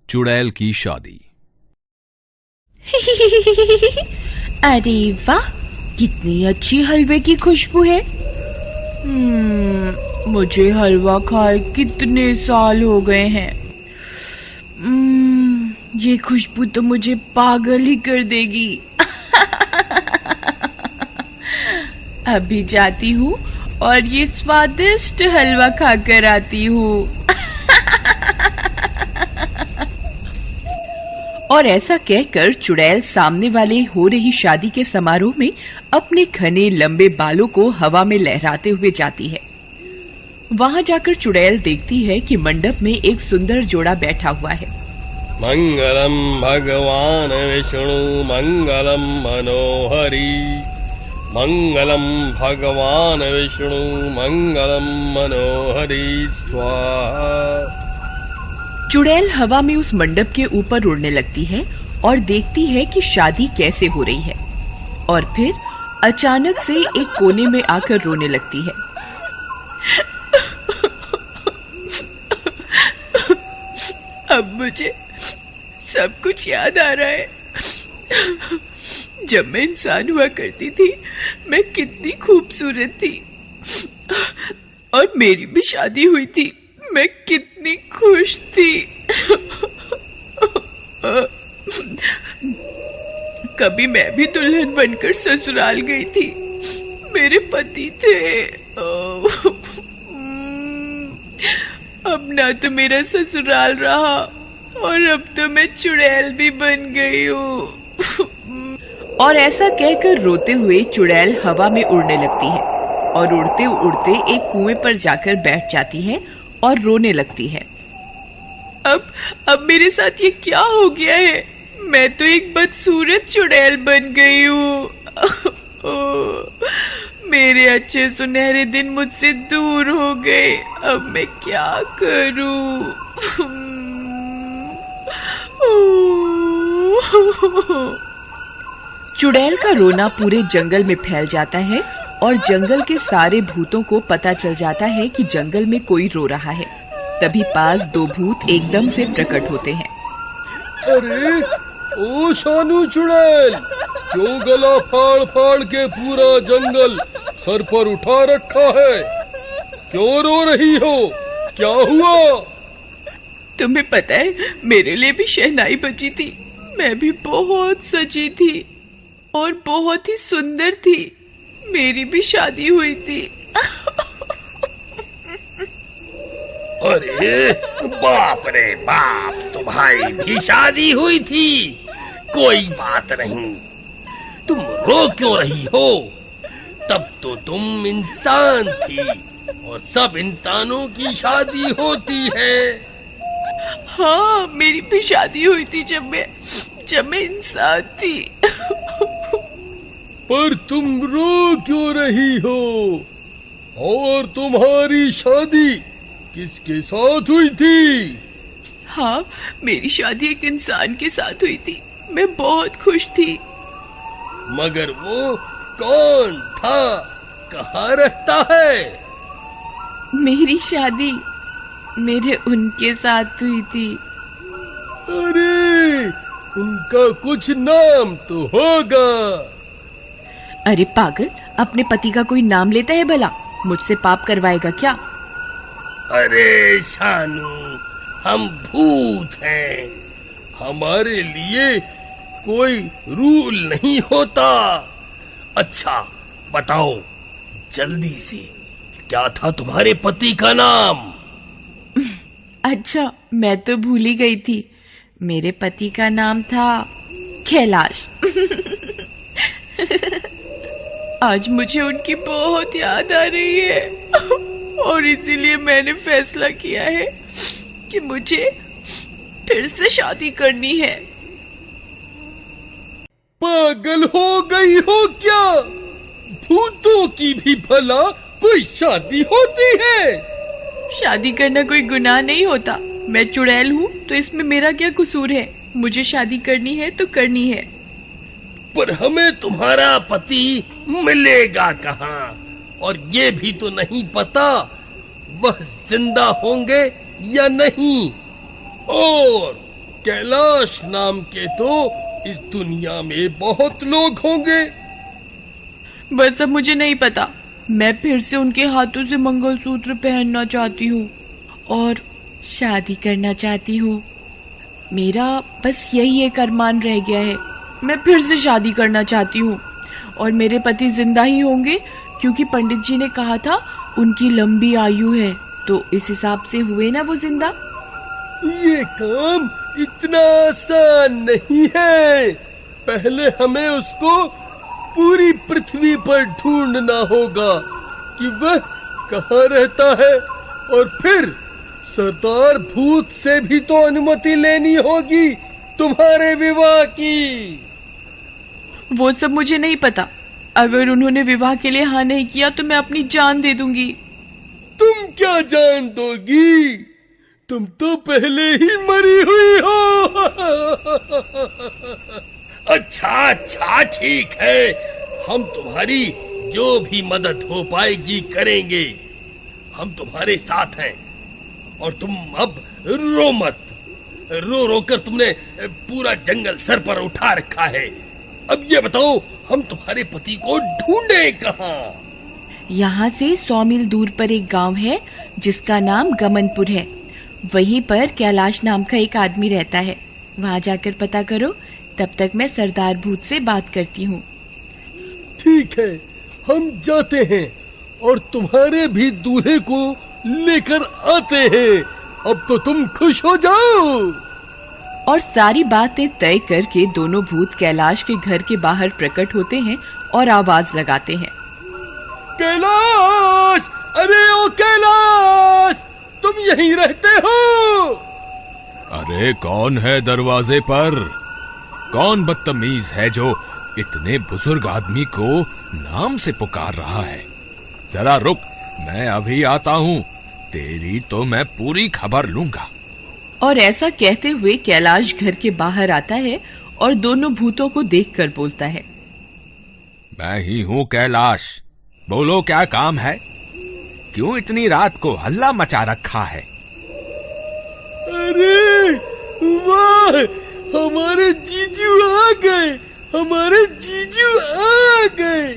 चुड़ैल की शादी। अरे वाह, कितनी अच्छी हलवे की खुशबू है। मुझे हलवा खाए कितने साल हो गए हैं। ये खुशबू तो मुझे पागल ही कर देगी। अभी जाती हूँ और ये स्वादिष्ट हलवा खाकर आती हूँ। और ऐसा कहकर चुड़ैल सामने वाले हो रही शादी के समारोह में अपने घने लंबे बालों को हवा में लहराते हुए जाती है। वहां जाकर चुड़ैल देखती है कि मंडप में एक सुंदर जोड़ा बैठा हुआ है। मंगलम भगवान विष्णु मंगलम मनोहरी, मंगलम भगवान विष्णु मंगलम मनोहरी स्वाहा। चुड़ैल हवा में उस मंडप के ऊपर उड़ने लगती है और देखती है कि शादी कैसे हो रही है, और फिर अचानक से एक कोने में आकर रोने लगती है। अब मुझे सब कुछ याद आ रहा है। जब मैं इंसान हुआ करती थी, मैं कितनी खूबसूरत थी, और मेरी भी शादी हुई थी। मैं कितनी खुश थी। कभी मैं भी दुल्हन बनकर ससुराल गई थी। मेरे पति थे। अब ना तो मेरा ससुराल रहा, और अब तो मैं चुड़ैल भी बन गई हूँ। और ऐसा कहकर रोते हुए चुड़ैल हवा में उड़ने लगती है और उड़ते उड़ते एक कुएं पर जाकर बैठ जाती है और रोने लगती है। अब मेरे साथ ये क्या हो गया है? मैं तो एक बदसूरत चुड़ैल बन गई हूँ। मेरे अच्छे सुनहरे दिन मुझसे दूर हो गए। अब मैं क्या करूँ? चुड़ैल का रोना पूरे जंगल में फैल जाता है और जंगल के सारे भूतों को पता चल जाता है कि जंगल में कोई रो रहा है। तभी पास दो भूत एकदम से प्रकट होते हैं। अरे ओ शानू चुड़ैल, क्यों गला फाड़ फाड़ के पूरा जंगल सर पर उठा रखा है? क्यों रो रही हो? क्या हुआ? तुम्हें पता है, मेरे लिए भी शहनाई बजी थी। मैं भी बहुत सजी थी और बहुत ही सुंदर थी। मेरी भी शादी हुई थी। अरे बाप रे बाप, तुम्हारी भी शादी हुई थी? कोई बात नहीं, तुम रो क्यों रही हो? तब तो तुम इंसान थी और सब इंसानों की शादी होती है। हाँ, मेरी भी शादी हुई थी जब मैं इंसान थी। पर तुम रो क्यों रही हो? और तुम्हारी शादी किसके साथ हुई थी? हाँ, मेरी शादी एक इंसान के साथ हुई थी। मैं बहुत खुश थी। मगर वो कौन था? कहाँ रहता है? मेरी शादी मेरे उनके साथ हुई थी। अरे उनका कुछ नाम तो होगा। अरे पागल, अपने पति का कोई नाम लेता है भला? मुझसे पाप करवाएगा क्या? अरे शानू, हम भूत हैं, हमारे लिए कोई रूल नहीं होता। अच्छा बताओ जल्दी से, क्या था तुम्हारे पति का नाम? अच्छा, मैं तो भूल ही गई थी। मेरे पति का नाम था कैलाश। आज मुझे उनकी बहुत याद आ रही है, और इसीलिए मैंने फैसला किया है कि मुझे फिर से शादी करनी है। पागल हो गई हो क्या? भूतों की भी भला कोई शादी होती है? शादी करना कोई गुनाह नहीं होता। मैं चुड़ैल हूँ तो इसमें मेरा क्या कसूर है? मुझे शादी करनी है तो करनी है। पर हमें तुम्हारा पति मिलेगा कहाँ? और ये भी तो नहीं पता वह जिंदा होंगे या नहीं। और कैलाश नाम के तो इस दुनिया में बहुत लोग होंगे। बस अब मुझे नहीं पता। मैं फिर से उनके हाथों से मंगलसूत्र पहनना चाहती हूँ और शादी करना चाहती हूँ। मेरा बस यही एक अरमान रह गया है। मैं फिर से शादी करना चाहती हूँ और मेरे पति जिंदा ही होंगे, क्योंकि पंडित जी ने कहा था उनकी लंबी आयु है, तो इस हिसाब से हुए ना वो जिंदा। ये काम इतना आसान नहीं है। पहले हमें उसको पूरी पृथ्वी पर ढूंढना होगा कि वह कहाँ रहता है, और फिर सरदार भूत से भी तो अनुमति लेनी होगी तुम्हारे विवाह की। वो सब मुझे नहीं पता। अगर उन्होंने विवाह के लिए हाँ नहीं किया तो मैं अपनी जान दे दूंगी। तुम क्या जान दोगी? तुम तो पहले ही मरी हुई हो। अच्छा ठीक है, हम तुम्हारी जो भी मदद हो पाएगी करेंगे। हम तुम्हारे साथ हैं और तुम अब रो मत। रो रो कर तुमने पूरा जंगल सर पर उठा रखा है। अब ये बताओ, हम तुम्हारे पति को ढूंढे कहाँ? यहाँ से 100 मील दूर पर एक गांव है जिसका नाम गमनपुर है। वहीं पर कैलाश नाम का एक आदमी रहता है। वहाँ जाकर पता करो। तब तक मैं सरदार भूत से बात करती हूँ। ठीक है, हम जाते हैं और तुम्हारे भी दूल्हे को लेकर आते हैं। अब तो तुम खुश हो जाओ। और सारी बातें तय करके दोनों भूत कैलाश के घर के बाहर प्रकट होते हैं और आवाज लगाते हैं, कैलाश! अरे ओ कैलाश, तुम यहीं रहते हो? अरे कौन है दरवाजे पर? कौन बदतमीज है जो इतने बुजुर्ग आदमी को नाम से पुकार रहा है? जरा रुक, मैं अभी आता हूँ। तेरी तो मैं पूरी खबर लूंगा। और ऐसा कहते हुए कैलाश घर के बाहर आता है और दोनों भूतों को देखकर बोलता है, मैं ही हूँ कैलाश। बोलो क्या काम है? क्यों इतनी रात को हल्ला मचा रखा है? अरे वाह, हमारे जीजू आ गए। हमारे जीजू आ गए।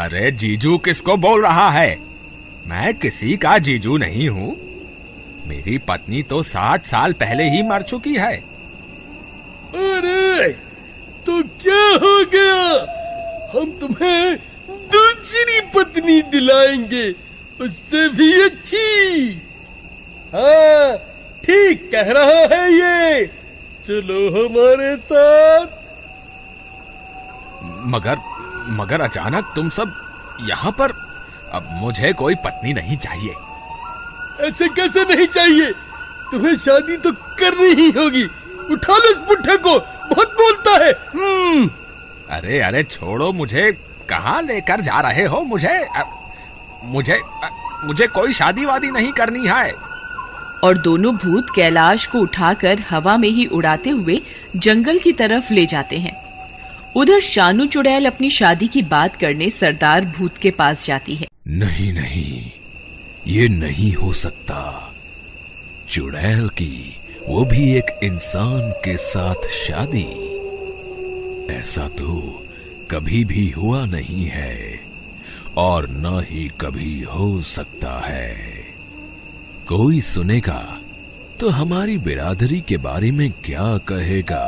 अरे जीजू किसको बोल रहा है? मैं किसी का जीजू नहीं हूँ। मेरी पत्नी तो 60 साल पहले ही मर चुकी है। अरे तो क्या हो गया? हम तुम्हें दूसरी पत्नी दिलाएंगे, उससे भी अच्छी। हाँ, ठीक कह रहा है ये। चलो हमारे साथ। मगर अचानक तुम सब यहाँ पर? अब मुझे कोई पत्नी नहीं चाहिए। ऐसे कैसे नहीं चाहिए? तुम्हें शादी तो करनी ही होगी। उठा लो इस बुढ़े को, बहुत बोलता है। अरे छोड़ो मुझे। कहाँ लेकर जा रहे हो मुझे? मुझे कोई शादी वादी नहीं करनी है। और दोनों भूत कैलाश को उठाकर हवा में ही उड़ाते हुए जंगल की तरफ ले जाते हैं। उधर शानू चुड़ैल अपनी शादी की बात करने सरदार भूत के पास जाती है। नहीं, ये नहीं हो सकता। चुड़ैल की, वो भी एक इंसान के साथ शादी, ऐसा तो कभी भी हुआ नहीं है और न ही कभी हो सकता है। कोई सुनेगा तो हमारी बिरादरी के बारे में क्या कहेगा?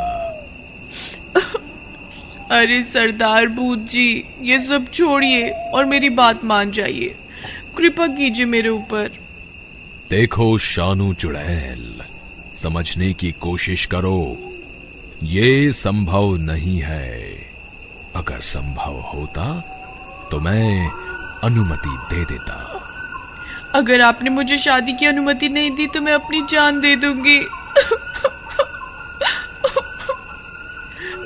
अरे सरदार भूत जी, ये सब छोड़िए और मेरी बात मान जाइए। कृपा कीजिए मेरे ऊपर। देखो शानू चुड़ैल, समझने की कोशिश करो। ये संभव नहीं है। अगर संभव होता तो मैं अनुमति दे देता। अगर आपने मुझे शादी की अनुमति नहीं दी तो मैं अपनी जान दे दूंगी।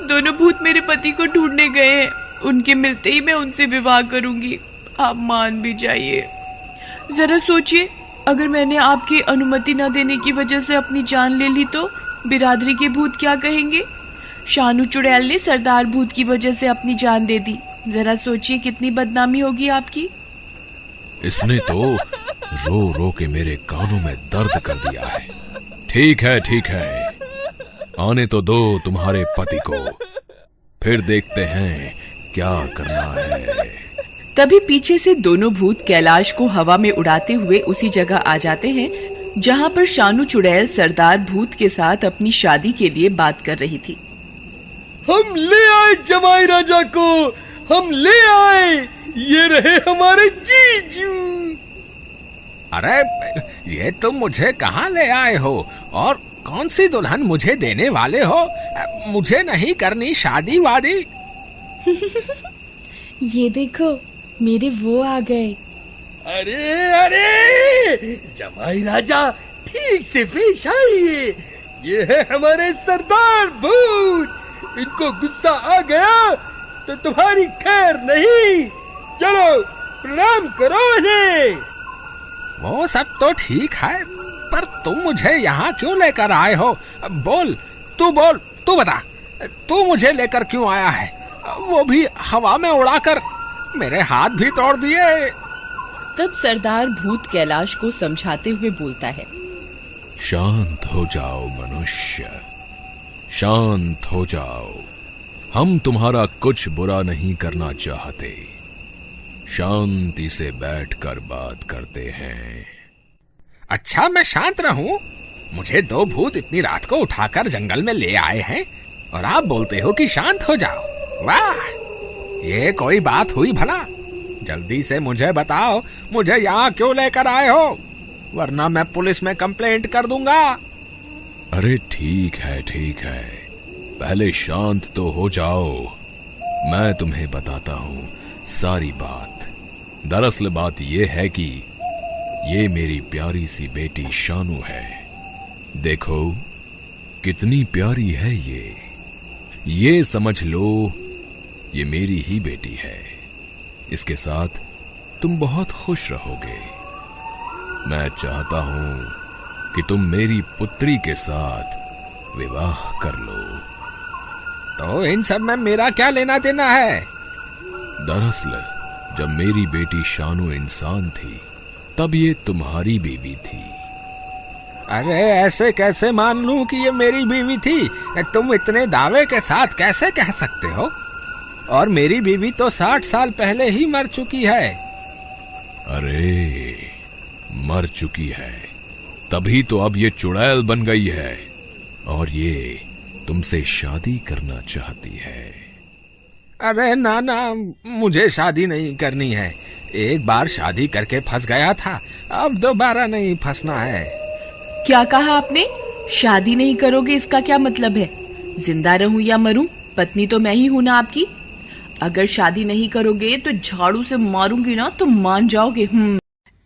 दोनों भूत मेरे पति को ढूंढने गए हैं। उनके मिलते ही मैं उनसे विवाह करूंगी। आप मान भी जाइए। जरा सोचिए, अगर मैंने आपकी अनुमति न देने की वजह से अपनी जान ले ली तो बिरादरी के भूत क्या कहेंगे? शानू चुड़ैल ने सरदार भूत की वजह से अपनी जान दे दी। जरा सोचिए कितनी बदनामी होगी आपकी। इसने तो रो रो के मेरे कानों में दर्द कर दिया है। ठीक है, आने तो दो तुम्हारे पति को, फिर देखते हैं क्या करना है। तभी पीछे से दोनों भूत कैलाश को हवा में उड़ाते हुए उसी जगह आ जाते हैं जहाँ पर शानू चुड़ैल सरदार भूत के साथ अपनी शादी के लिए बात कर रही थी। हम ले आए जमाई राजा को, हम ले आए, ये रहे हमारे जीजू। अरे ये तुम मुझे कहाँ ले आए हो और कौन सी दुल्हन मुझे देने वाले हो? मुझे नहीं करनी शादी वादी। ये देखो मेरे वो आ गए। अरे अरे जमाई राजा ठीक से पेश आइए, ये है हमारे सरदार भूत। इनको गुस्सा आ गया तो तुम्हारी खैर नहीं। चलो प्रणाम करो इन्हें। वो सब तो ठीक है, पर तुम मुझे यहाँ क्यों लेकर आए हो? बोल, तू बता, तू मुझे लेकर क्यों आया है? वो भी हवा में उड़ाकर, मेरे हाथ भी तोड़ दिए। तब सरदार भूत कैलाश को समझाते हुए बोलता है, शांत हो जाओ मनुष्य, शांत हो जाओ। हम तुम्हारा कुछ बुरा नहीं करना चाहते, शांति से बैठकर बात करते हैं। अच्छा, मैं शांत रहूं? मुझे दो भूत इतनी रात को उठाकर जंगल में ले आए हैं और आप बोलते हो कि शांत हो जाओ। वाह, ये कोई बात हुई भला? जल्दी से मुझे बताओ, मुझे यहाँ क्यों लेकर आए हो, वरना मैं पुलिस में कंप्लेंट कर दूंगा। अरे ठीक है, पहले शांत तो हो जाओ, मैं तुम्हें बताता हूँ सारी बात। दरअसल बात यह है कि ये मेरी प्यारी सी बेटी शानू है। देखो कितनी प्यारी है ये समझ लो ये मेरी ही बेटी है। इसके साथ तुम बहुत खुश रहोगे। मैं चाहता हूं कि तुम मेरी पुत्री के साथ विवाह कर लो। तो इन सब में मेरा क्या लेना देना है? दरअसल जब मेरी बेटी शानू इंसान थी तब ये तुम्हारी बीवी थी। अरे ऐसे कैसे मान लूं कि ये मेरी बीवी थी? तुम इतने दावे के साथ कैसे कह सकते हो? और मेरी बीवी तो 60 साल पहले ही मर चुकी है। अरे मर चुकी है तभी तो अब ये चुड़ैल बन गई है और ये तुमसे शादी करना चाहती है। अरे ना, मुझे शादी नहीं करनी है। एक बार शादी करके फंस गया था, अब दोबारा नहीं फंसना है। क्या कहा आपने? शादी नहीं करोगे इसका क्या मतलब है? जिंदा रहूं या मरूं, पत्नी तो मैं ही हूं ना आपकी। अगर शादी नहीं करोगे तो झाड़ू से मारूंगी ना तो मान जाओगे।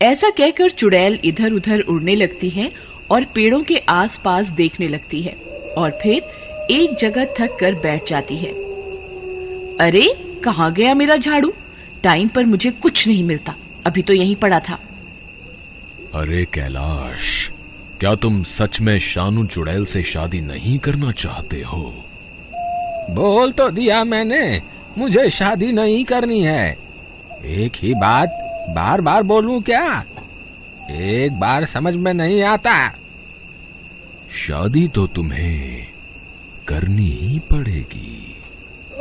ऐसा कहकर चुड़ैल इधर उधर उड़ने लगती है और पेड़ों के आसपास देखने लगती है और फिर एक जगह थक कर बैठ जाती है। अरे कहाँ गया मेरा झाड़ू? टाइम पर मुझे कुछ नहीं मिलता, अभी तो यहीं पड़ा था। अरे कैलाश, क्या तुम सच में शानू चुड़ैल से शादी नहीं करना चाहते हो? बोल तो दिया मैंने, मुझे शादी नहीं करनी है। एक ही बात बार बार बोलूं क्या? एक बार समझ में नहीं आता। शादी तो तुम्हें करनी ही पड़ेगी।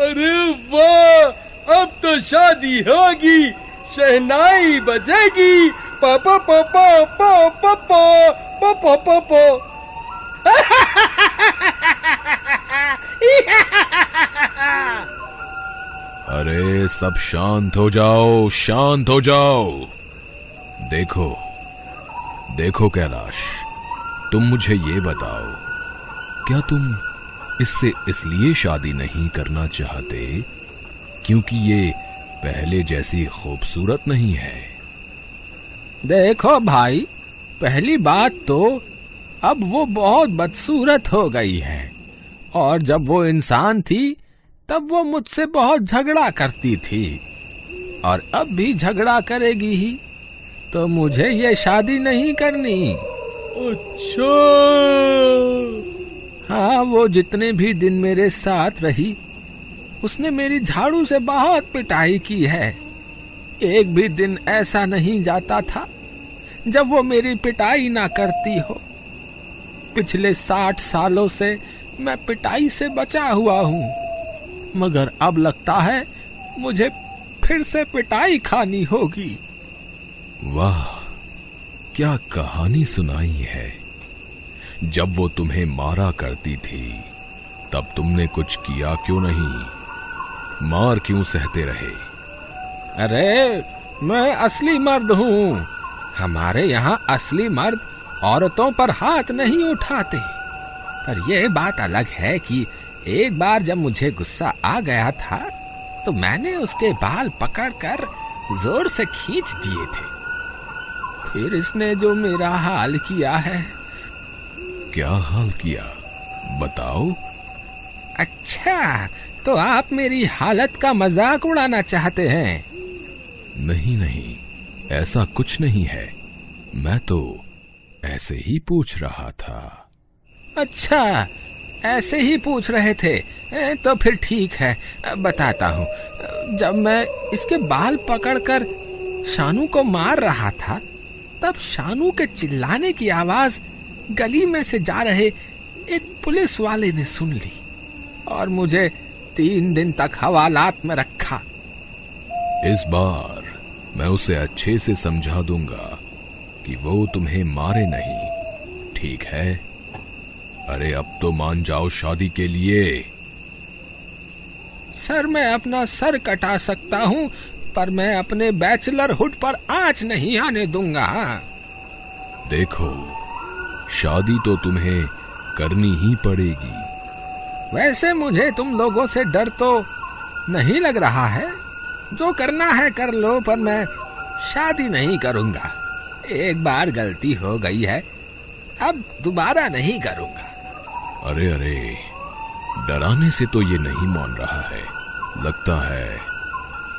अरे वाह, अब तो शादी होगी, शहनाई बजेगी। पापा पापा पापा पापा पापा। अरे सब शांत हो जाओ, शांत हो जाओ। देखो कैलाश, तुम मुझे ये बताओ, क्या तुम इससे इसलिए शादी नहीं करना चाहते क्योंकि ये पहले जैसी खूबसूरत नहीं है? देखो भाई, पहली बात तो अब वो बहुत बदसूरत हो गई है और जब वो इंसान थी तब वो मुझसे बहुत झगड़ा करती थी और अब भी झगड़ा करेगी ही, तो मुझे ये शादी नहीं करनी। अच्छा। हाँ, वो जितने भी दिन मेरे साथ रही उसने मेरी झाड़ू से बहुत पिटाई की है। एक भी दिन ऐसा नहीं जाता था जब वो मेरी पिटाई ना करती हो। पिछले 60 सालों से मैं पिटाई से बचा हुआ हूँ, मगर अब लगता है मुझे फिर से पिटाई खानी होगी। वाह, क्या कहानी सुनाई है। जब वो तुम्हें मारा करती थी तब तुमने कुछ किया क्यों नहीं? मार क्यों सहते रहे? अरे मैं असली मर्द हूँ। हमारे यहाँ असली मर्द औरतों पर हाथ नहीं उठाते। पर यह बात अलग है कि एक बार जब मुझे गुस्सा आ गया था तो मैंने उसके बाल पकड़कर जोर से खींच दिए थे। फिर इसने जो मेरा हाल किया है। क्या हाल किया, बताओ। अच्छा, तो आप मेरी हालत का मजाक उड़ाना चाहते हैं? नहीं नहीं, ऐसा कुछ नहीं है। मैं तो ऐसे ही पूछ रहा था। अच्छा, ऐसे ही पूछ रहे थे, तो फिर ठीक है, बताता हूँ। जब मैं इसके बाल पकड़कर शानू को मार रहा था तब शानू के चिल्लाने की आवाज गली में से जा रहे एक पुलिस वाले ने सुन ली और मुझे 3 दिन तक हवालात में रखा। इस बार मैं उसे अच्छे से समझा दूंगा कि वो तुम्हें मारे नहीं, ठीक है? अरे अब तो मान जाओ शादी के लिए। सर, मैं अपना सर कटा सकता हूँ, पर मैं अपने बैचलरहुड पर आंच नहीं आने दूंगा। देखो, शादी तो तुम्हें करनी ही पड़ेगी। वैसे मुझे तुम लोगों से डर तो नहीं लग रहा है। जो करना है कर लो, पर मैं शादी नहीं करूंगा। एक बार गलती हो गई है, अब दोबारा नहीं करूंगा। अरे अरे, डराने से तो ये नहीं मान रहा है। लगता है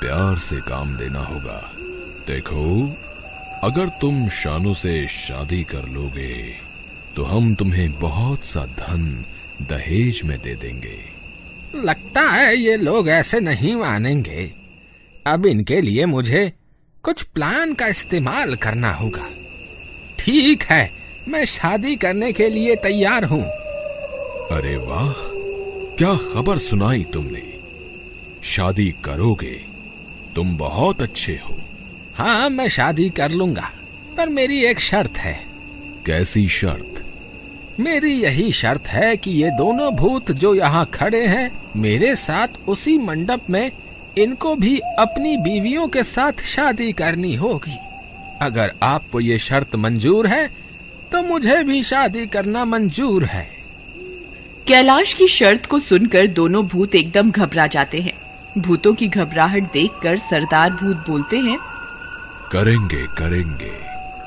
प्यार से काम लेना होगा। देखो, अगर तुम शानू से शादी कर लोगे तो हम तुम्हें बहुत सा धन दहेज में दे देंगे। लगता है ये लोग ऐसे नहीं मानेंगे। अब इनके लिए मुझे कुछ प्लान का इस्तेमाल करना होगा। ठीक है, मैं शादी करने के लिए तैयार हूँ। अरे वाह, क्या खबर सुनाई तुमने। शादी करोगे? तुम बहुत अच्छे हो। हाँ, मैं शादी कर लूंगा, पर मेरी एक शर्त है। कैसी शर्त? मेरी यही शर्त है कि ये दोनों भूत जो यहाँ खड़े हैं, मेरे साथ उसी मंडप में इनको भी अपनी बीवियों के साथ शादी करनी होगी। अगर आपको ये शर्त मंजूर है तो मुझे भी शादी करना मंजूर है। कैलाश की शर्त को सुनकर दोनों भूत एकदम घबरा जाते हैं। भूतों की घबराहट देखकर सरदार भूत बोलते हैं, करेंगे करेंगे,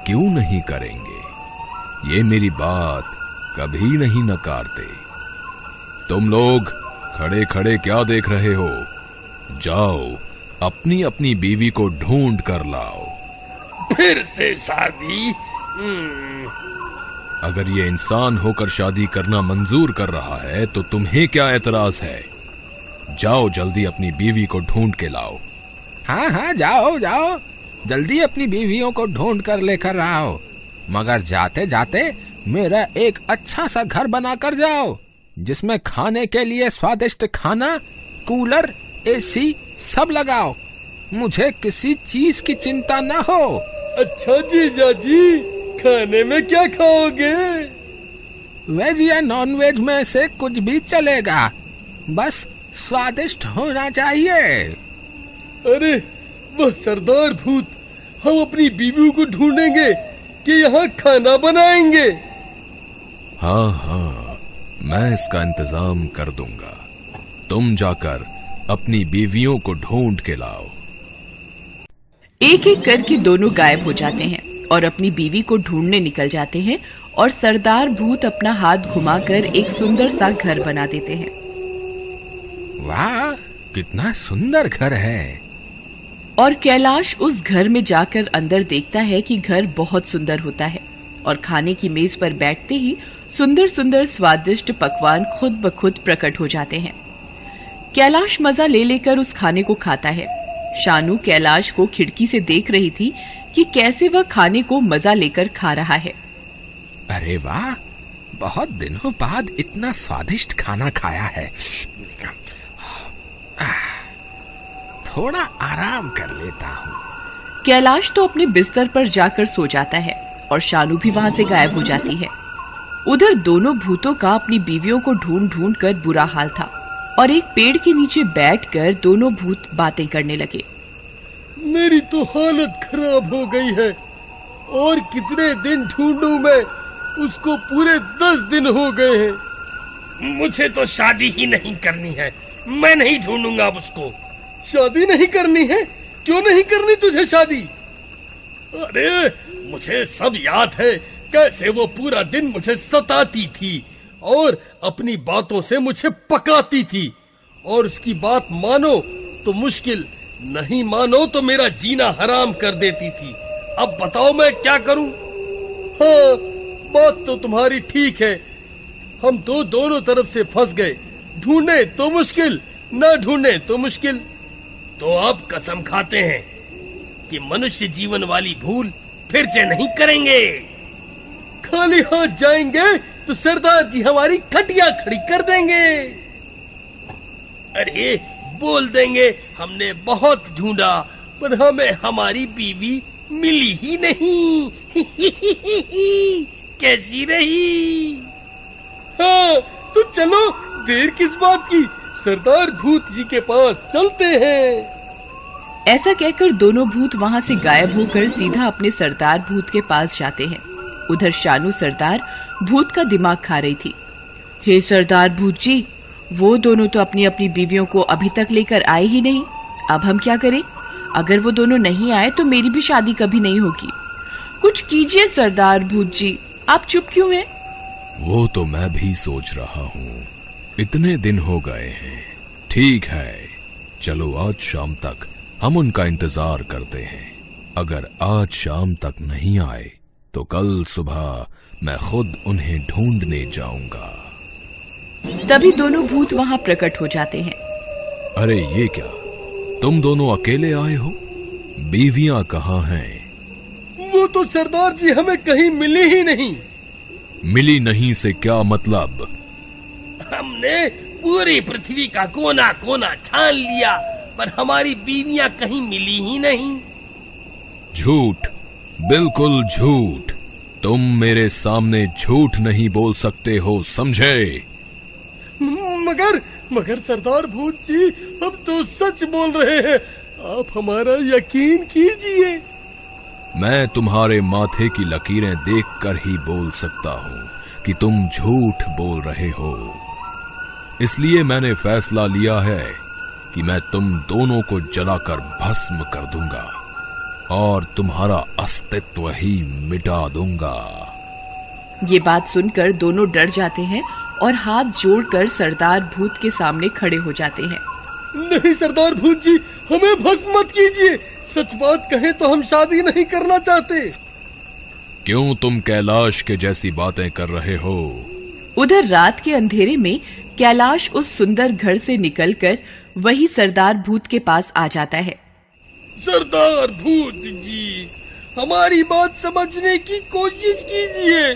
क्यों नहीं करेंगे। ये मेरी बात कभी नहीं नकारते। तुम लोग खड़े खड़े क्या देख रहे हो? जाओ, अपनी अपनी बीवी को ढूंढ कर लाओ। फिर से शादी? अगर ये इंसान होकर शादी करना मंजूर कर रहा है तो तुम्हें क्या एतराज है? जाओ जल्दी अपनी बीवी को ढूंढ के लाओ। हाँ हाँ, जाओ जाओ, जल्दी अपनी बीवियों को ढूंढ कर लेकर आओ। मगर जाते जाते मेरा एक अच्छा सा घर बना कर जाओ, जिसमें खाने के लिए स्वादिष्ट खाना, कूलर, एसी सब लगाओ। मुझे किसी चीज की चिंता न हो। अच्छा जीजा जी, खाने में क्या खाओगे? वेज या नॉन वेज में से कुछ भी चलेगा, बस स्वादिष्ट होना चाहिए। अरे वह सरदार भूत, हम अपनी बीवियों को ढूंढेंगे कि यहाँ खाना बनाएंगे। हाँ हाँ, मैं इसका इंतजाम कर दूंगा। तुम जाकर अपनी बीवियों को ढूंढ के लाओ। एक एक करके दोनों गायब हो जाते हैं और अपनी बीवी को ढूंढने निकल जाते हैं और सरदार भूत अपना हाथ घुमाकर एक सुंदर सा घर बना देते हैं। वाह, कितना सुंदर घर है। और कैलाश उस घर में जाकर अंदर देखता है कि घर बहुत सुंदर होता है और खाने की मेज पर बैठते ही सुंदर सुंदर स्वादिष्ट पकवान खुद ब खुद प्रकट हो जाते हैं। कैलाश मजा ले लेकर उस खाने को खाता है। शानू कैलाश को खिड़की से देख रही थी कि कैसे वह खाने को मजा लेकर खा रहा है। अरे वाह, बहुत दिनों बाद इतना स्वादिष्ट खाना खाया है। थोड़ा आराम कर लेता हूँ। कैलाश तो अपने बिस्तर पर जाकर सो जाता है और शानू भी वहाँ से गायब हो जाती है। उधर दोनों भूतों का अपनी बीवियों को ढूंढ ढूंढ कर बुरा हाल था और एक पेड़ के नीचे बैठकर दोनों भूत बातें करने लगे। मेरी तो हालत खराब हो गई है और कितने दिन ढूंढूं मैं, उसको पूरे 10 दिन हो गए हैं। मुझे तो शादी ही नहीं करनी है, मैं नहीं ढूंढूंगा अब उसको। शादी नहीं करनी है? क्यों नहीं करनी तुझे शादी? अरे मुझे सब याद है, कैसे वो पूरा दिन मुझे सताती थी और अपनी बातों से मुझे पकाती थी, और उसकी बात मानो तो मुश्किल, नहीं मानो तो मेरा जीना हराम कर देती थी। अब बताओ मैं क्या करूं? हाँ, बात तो तुम्हारी ठीक है, हम तो दोनों तरफ से फंस गए, ढूंढे तो मुश्किल, न ढूंढे तो मुश्किल। तो अब कसम खाते हैं कि मनुष्य जीवन वाली भूल फिर से नहीं करेंगे। खाली हाथ जाएंगे तो सरदार जी हमारी खटिया खड़ी कर देंगे। अरे बोल देंगे हमने बहुत ढूंढा पर हमें हमारी बीवी मिली ही नहीं। कैसी रही? हाँ तो चलो, देर किस बात की, सरदार भूत जी के पास चलते हैं। ऐसा कहकर दोनों भूत वहाँ से गायब होकर सीधा अपने सरदार भूत के पास जाते हैं। उधर शानू सरदार भूत का दिमाग खा रही थी। हे सरदार भूत जी, वो दोनों तो अपनी अपनी बीवियों को अभी तक लेकर आए ही नहीं, अब हम क्या करें? अगर वो दोनों नहीं आए तो मेरी भी शादी कभी नहीं होगी। कुछ कीजिए सरदार भूत जी, आप चुप क्यों हैं? वो तो मैं भी सोच रहा हूँ, इतने दिन हो गए हैं। ठीक है, चलो आज शाम तक हम उनका इंतजार करते हैं। अगर आज शाम तक नहीं आए तो कल सुबह मैं खुद उन्हें ढूंढने जाऊंगा। तभी दोनों भूत वहाँ प्रकट हो जाते हैं। अरे ये क्या, तुम दोनों अकेले आए हो? बीवियां कहाँ हैं? वो तो सरदार जी हमें कहीं मिली ही नहीं। मिली नहीं से क्या मतलब? हमने पूरी पृथ्वी का कोना कोना छान लिया पर हमारी बीवियां कहीं मिली ही नहीं। झूठ, बिल्कुल झूठ। तुम मेरे सामने झूठ नहीं बोल सकते हो, समझे? मगर सरदार भूत जी, हम तो सच बोल रहे हैं, आप हमारा यकीन कीजिए। मैं तुम्हारे माथे की लकीरें देखकर ही बोल सकता हूँ कि तुम झूठ बोल रहे हो। इसलिए मैंने फैसला लिया है कि मैं तुम दोनों को जलाकर भस्म कर दूंगा और तुम्हारा अस्तित्व ही मिटा दूंगा। ये बात सुनकर दोनों डर जाते हैं और हाथ जोड़कर सरदार भूत के सामने खड़े हो जाते हैं। नहीं सरदार भूत जी, हमें भस्म मत कीजिए, सच बात कहें तो हम शादी नहीं करना चाहते। क्यों तुम कैलाश के जैसी बातें कर रहे हो? उधर रात के अंधेरे में कैलाश उस सुंदर घर से निकलकर वही सरदार भूत के पास आ जाता है। सरदार भूत जी, हमारी बात समझने की कोशिश कीजिए।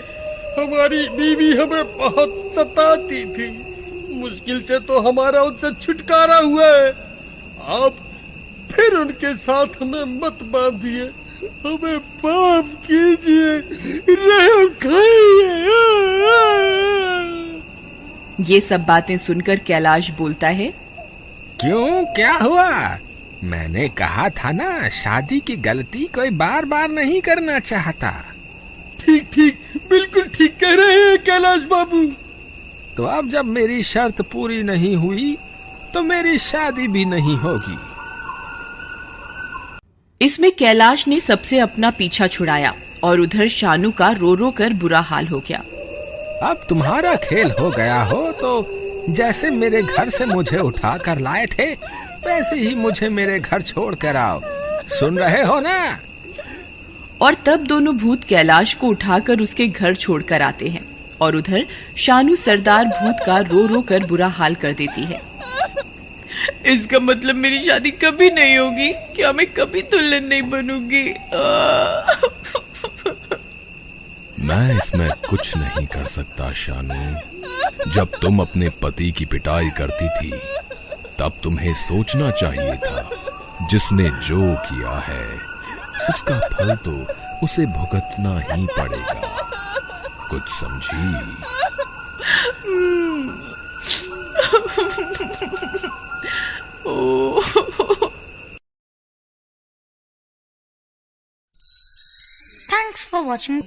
हमारी बीवी हमें बहुत सताती थी, मुश्किल से तो हमारा उनसे छुटकारा हुआ है। आप फिर उनके साथ हमें मत बांधिए, हमें माफ कीजिए, रहम खाइए। ये सब बातें सुनकर कैलाश बोलता है, क्यों, क्या हुआ? मैंने कहा था ना, शादी की गलती कोई बार बार नहीं करना चाहता। ठीक ठीक, बिल्कुल ठीक कह रहे हैं कैलाश बाबू। तो अब जब मेरी शर्त पूरी नहीं हुई तो मेरी शादी भी नहीं होगी। इसमें कैलाश ने सबसे अपना पीछा छुड़ाया और उधर शानू का रो रो कर बुरा हाल हो गया। अब तुम्हारा खेल हो गया हो तो जैसे मेरे घर से मुझे उठा कर लाए थे वैसे ही मुझे मेरे घर छोड़ कर आओ, सुन रहे हो ना? और तब दोनों भूत कैलाश को उठाकर उसके घर छोड़कर आते हैं और उधर शानू सरदार भूत का रो रो कर बुरा हाल कर देती है। इसका मतलब मेरी शादी कभी नहीं होगी, क्या मैं कभी दुल्हन नहीं बनूंगी? मैं इसमें कुछ नहीं कर सकता शानू। जब तुम अपने पति की पिटाई करती थी तब तुम्हें सोचना चाहिए था, जिसने जो किया है उसका फल तो उसे भुगतना ही पड़ेगा। कुछ समझी? Thanks for watching.